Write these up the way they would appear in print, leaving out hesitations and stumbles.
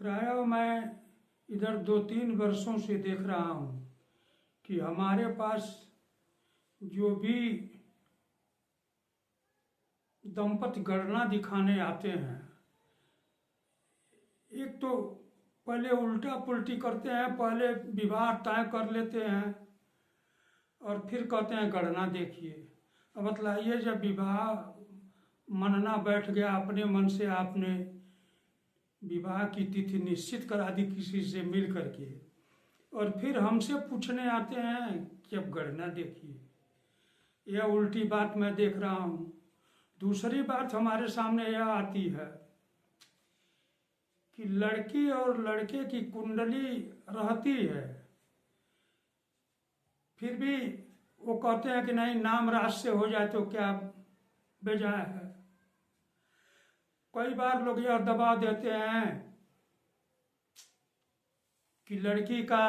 प्रायः मैं इधर 2-3 वर्षों से देख रहा हूँ कि हमारे पास जो भी दंपति गणना दिखाने आते हैं, एक तो पहले उल्टा पुल्टी करते हैं, पहले विवाह तय कर लेते हैं और फिर कहते हैं गणना देखिए। अब बतलाइए, जब विवाह मनना बैठ गया, अपने मन से आपने विवाह की तिथि निश्चित करा दी किसी से मिल करके, और फिर हमसे पूछने आते हैं कि अब गणना देखिए। यह उल्टी बात मैं देख रहा हूँ। दूसरी बात हमारे सामने यह आती है कि लड़की और लड़के की कुंडली रहती है, फिर भी वो कहते हैं कि नहीं, नाम राशि से हो जाए तो क्या बेजाय है। कई बार लोग यह दबाव देते हैं कि लड़की का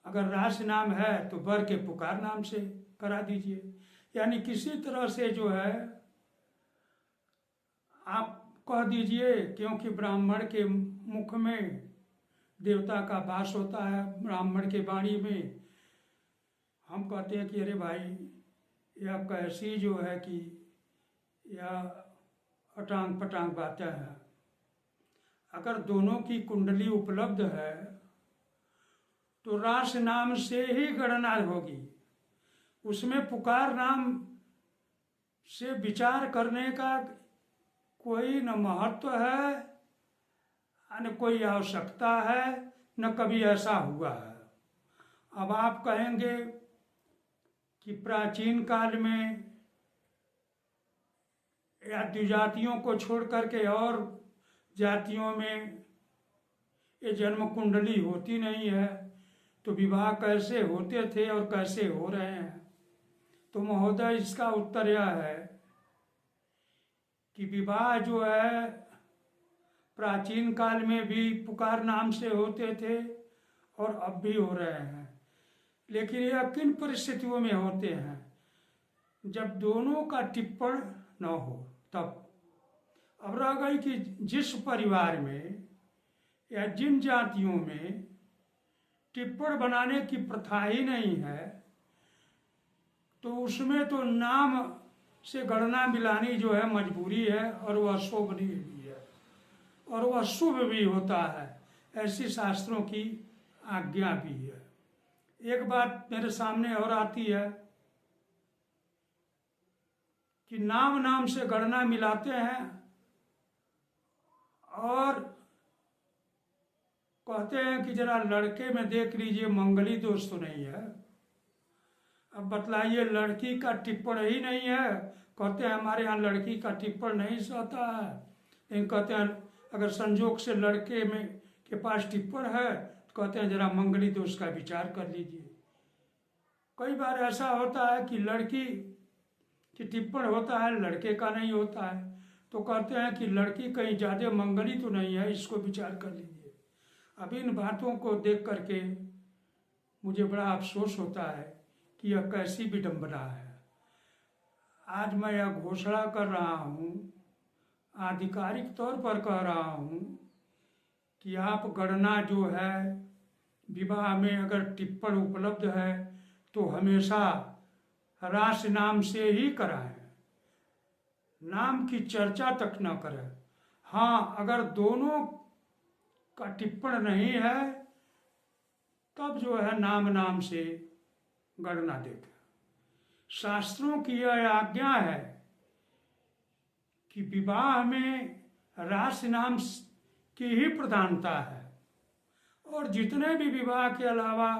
अगर राशि नाम है तो वर के पुकार नाम से करा दीजिए। यानी किसी तरह से जो है आप कह दीजिए, क्योंकि ब्राह्मण के मुख में देवता का वास होता है, ब्राह्मण के वाणी में हम कहते हैं कि अरे भाई, यह कैसी जो है कि यह अटांग पटांग बातें हैं। अगर दोनों की कुंडली उपलब्ध है तो राशि नाम से ही गणना होगी। उसमें पुकार नाम से विचार करने का कोई न महत्व है, न कोई आवश्यकता है, न कभी ऐसा हुआ है। अब आप कहेंगे कि प्राचीन काल में या द्विजातियों को छोड़ करके और जातियों में ये जन्म कुंडली होती नहीं है, तो विवाह कैसे होते थे और कैसे हो रहे हैं। तो महोदय, इसका उत्तर यह है कि विवाह जो है प्राचीन काल में भी पुकार नाम से होते थे और अब भी हो रहे हैं। लेकिन यह किन परिस्थितियों में होते हैं? जब दोनों का टिप्पण न हो तब। अब रह गई कि जिस परिवार में या जिन जातियों में टिप्पण बनाने की प्रथा ही नहीं है, तो उसमें तो नाम से गणना मिलानी जो है मजबूरी है, और वह शोभनीय भी है और वह शुभ भी होता है। ऐसी शास्त्रों की आज्ञा भी है। एक बात मेरे सामने और आती है कि नाम नाम से गणना मिलाते हैं और कहते हैं कि जरा लड़के में देख लीजिए, मंगली दोष तो नहीं है। अब बतलाइए, लड़की का टिप्पण ही नहीं है। कहते हैं हमारे यहाँ लड़की का टिप्पण नहीं सहता है, लेकिन कहते हैं अगर संजोग से लड़के में के पास टिप्पण है तो कहते हैं जरा मंगली दोष का विचार कर लीजिए। कई बार ऐसा होता है कि लड़की की टिप्पण होता है, लड़के का नहीं होता है, तो कहते हैं कि लड़की कहीं ज़्यादा मंगली तो नहीं है, इसको विचार कर लीजिए। अब इन बातों को देख करके मुझे बड़ा अफसोस होता है कि यह कैसी विडंबना है। आज मैं यह घोषणा कर रहा हूँ, आधिकारिक तौर पर कह रहा हूँ कि आप गणना जो है विवाह में अगर टिप्पण उपलब्ध है तो हमेशा राशि नाम से ही कराएं, नाम की चर्चा तक न करें। हाँ, अगर दोनों का टिप्पण नहीं है तब जो है नाम नाम से गणना देखें। शास्त्रों की यह आज्ञा है कि विवाह में राशि नाम की ही प्रधानता है, और जितने भी विवाह के अलावा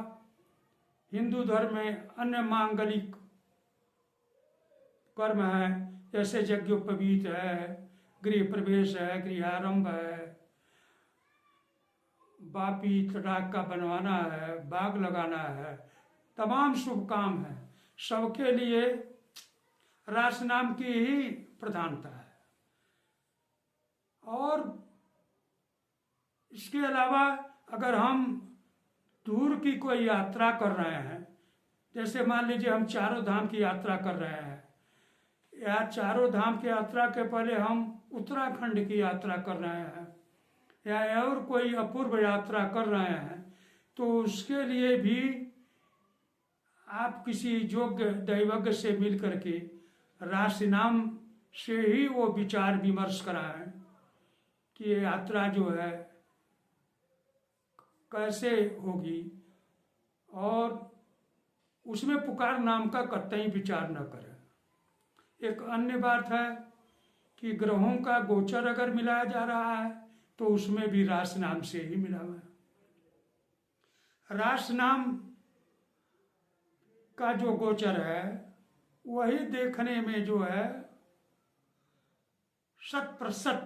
हिंदू धर्म में अन्य मांगलिक कर्म है, जैसे यज्ञोपवीत है, गृह प्रवेश है, गृहारंभ है, बापी तड़ाक का बनवाना है, बाग लगाना है, तमाम शुभ काम है, सबके लिए राशि नाम की ही प्रधानता है। और इसके अलावा अगर हम दूर की कोई यात्रा कर रहे हैं, जैसे मान लीजिए हम चारों धाम की यात्रा कर रहे हैं, या चारों धाम की यात्रा के पहले हम उत्तराखंड की यात्रा कर रहे हैं, या और कोई अपूर्व यात्रा कर रहे हैं तो उसके लिए भी आप किसी योग्य दैवज्ञ से मिल करके राशि नाम से ही वो विचार विमर्श कराएं कि ये यात्रा जो है कैसे होगी, और उसमें पुकार नाम का कतई विचार न करें। एक अन्य बात है कि ग्रहों का गोचर अगर मिलाया जा रहा है तो उसमें भी राशि नाम से ही मिला हुआ है। राशि नाम का जो गोचर है वही देखने में जो है 100%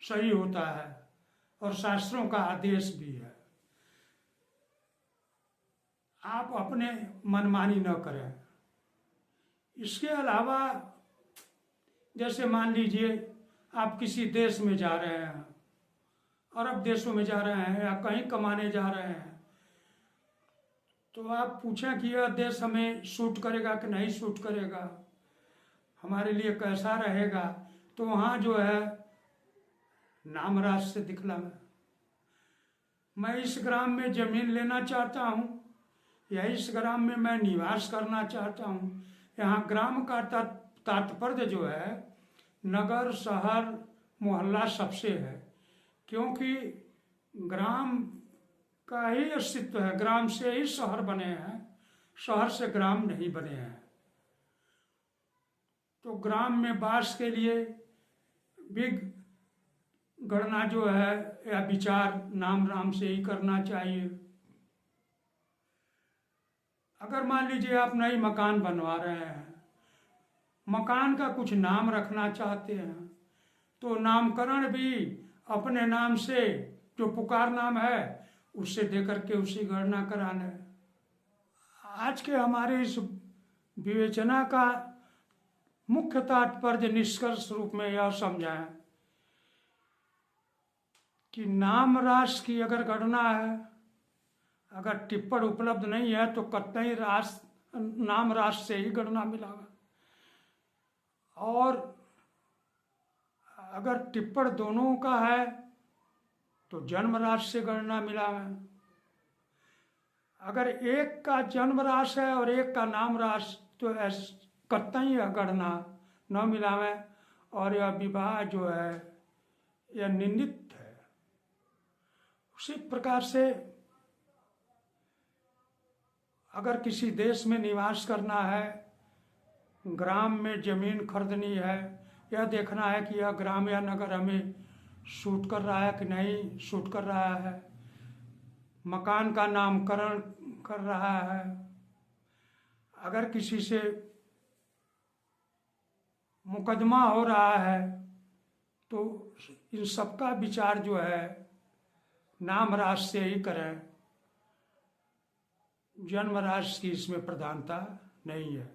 सही होता है और शास्त्रों का आदेश भी है। आप अपने मनमानी न करें। इसके अलावा जैसे मान लीजिए आप किसी देश में जा रहे हैं, अरब देशों में जा रहे हैं या कहीं कमाने जा रहे हैं, तो आप पूछें कि यह देश हमें सूट करेगा कि नहीं सूट करेगा, हमारे लिए कैसा रहेगा, तो वहाँ जो है नाम राशि से दिखलावे। मैं इस ग्राम में जमीन लेना चाहता हूँ या इस ग्राम में मैं निवास करना चाहता हूँ। यहाँ ग्राम का तात्पर्य जो है नगर, शहर, मोहल्ला सबसे है, क्योंकि ग्राम का ही अस्तित्व है। ग्राम से ही शहर बने हैं, शहर से ग्राम नहीं बने हैं। तो ग्राम में वास के लिए भी गणना जो है या विचार नाम राम से ही करना चाहिए। अगर मान लीजिए आप नई मकान बनवा रहे हैं, मकान का कुछ नाम रखना चाहते हैं, तो नामकरण भी अपने नाम से जो पुकार नाम है उससे देकर के उसी गणना कराना। आज के हमारे इस विवेचना का मुख्य तात्पर्य निष्कर्ष रूप में यह समझाएं कि नाम राशि की अगर गणना है, अगर टिप्पण उपलब्ध नहीं है तो कतई नाम राशि से ही गणना मिलावे, और अगर टिप्पण दोनों का है तो जन्म राशि से गणना मिलावे। अगर एक का जन्म राशि है और एक का नाम राशि तो कतई गणना न मिलावे, और यह विवाह जो है यह निंदित है। उसी प्रकार से अगर किसी देश में निवास करना है, ग्राम में जमीन खरीदनी है, यह देखना है कि यह ग्राम या नगर हमें सूट कर रहा है कि नहीं सूट कर रहा है, मकान का नामकरण कर रहा है। अगर किसी से मुकदमा हो रहा है तो इन सबका विचार जो है नाम राशि से ही करें, जन्म राशि की इसमें प्रधानता नहीं है।